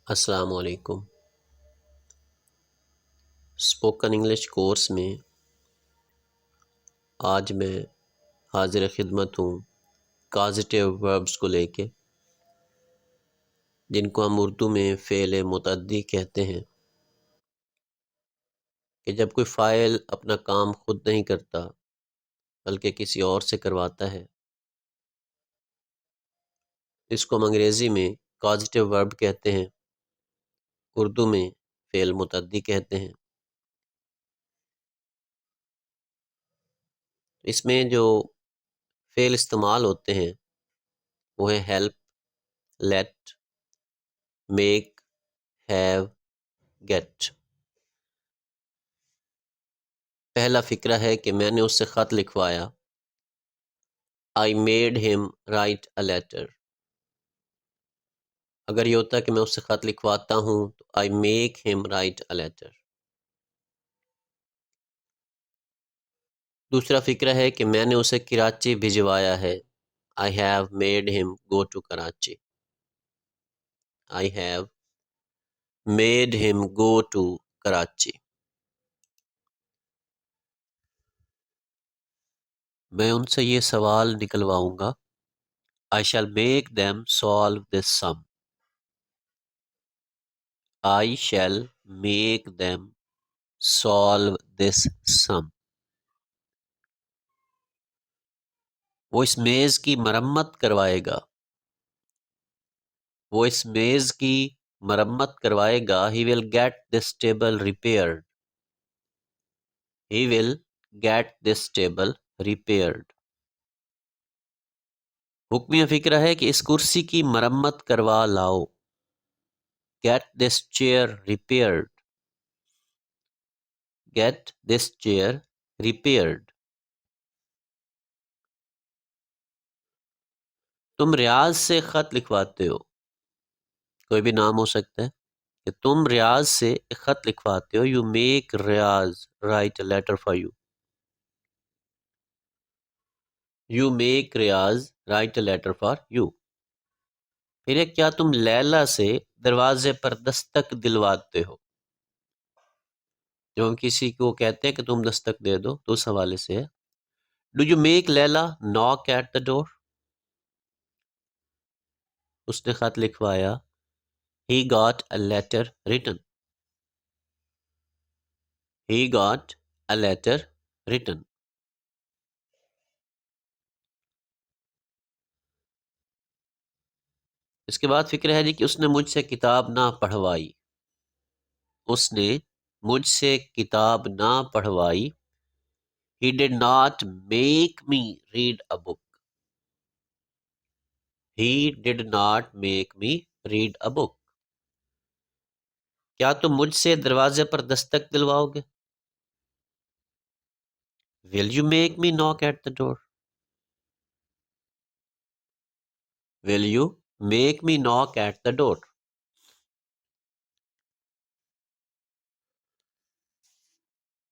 السلام علیکم۔ Spoken English course میں آج میں حاضر خدمت ہوں کازیٹیو وربز کو لے کے، جن کو ہم اردو میں فعل متعدی کہتے ہیں، کہ جب کوئی فاعل اپنا کام خود نہیں کرتا بلکہ کسی اور سے کرواتا ہے، اس کو ہم انگریزی میں کازیٹیو ورب کہتے ہیں، اردو میں فعل متعدی کہتے ہیں۔ اس میں جو فعل استعمال ہوتے ہیں وہ ہیں help, let, make, have, get. پہلا فقرہ ہے کہ میں نے اس سے خط لکھوایا، I made him write a letter۔ اگر یہ ہوتا ہے کہ میں اس سے خط لکھواتا ہوں تو I make him write a letter۔ دوسرا فقرہ ہے کہ میں نے اسے کراچی بھجوایا ہے، I have made him go to Karachi۔ I have made him go to Karachi۔ میں ان سے یہ سوال نکلواؤں گا، I shall make them solve this sum۔ I shall make them solve this sum۔ وہ اس میز کی مرمت کروائے گا، وہ اس میز کی مرمت کروائے گا، he will get this table repaired۔ he will get this table repaired۔ حکمیہ فقرہ ہے کہ اس کرسی کی مرمت کروا لاؤ، get this chair repaired۔ get this chair repaired۔ تم ریاض سے خط لکھواتے ہو، کوئی بھی نام ہو سکتا ہے، کہ تم ریاض سے ایک خط لکھواتے ہو، you make Riyadh write a letter for you۔ you make Riyadh write a letter for you۔ پھر ایک، کیا تم لیلا سے دروازے پر دستک دلواتے ہو؟ جو ہم کسی کو کہتے ہیں کہ تم دستک دے دو تو اس حوالے سے ہے۔ Do you make Laila knock at the door؟ اس نے خط لکھوایا، he got a letter written۔ he got a letter written۔ اس کے بعد فکر ہے جی کہ اس نے مجھ سے کتاب نہ پڑھوائی۔ اس نے مجھ سے کتاب نہ پڑھوائی، he did not make me read a book۔ he did not make me read a book۔ کیا تم مجھ سے دروازے پر دستک دلواؤ گے؟ will you make me knock at the door؟ will you make me knock at the door؟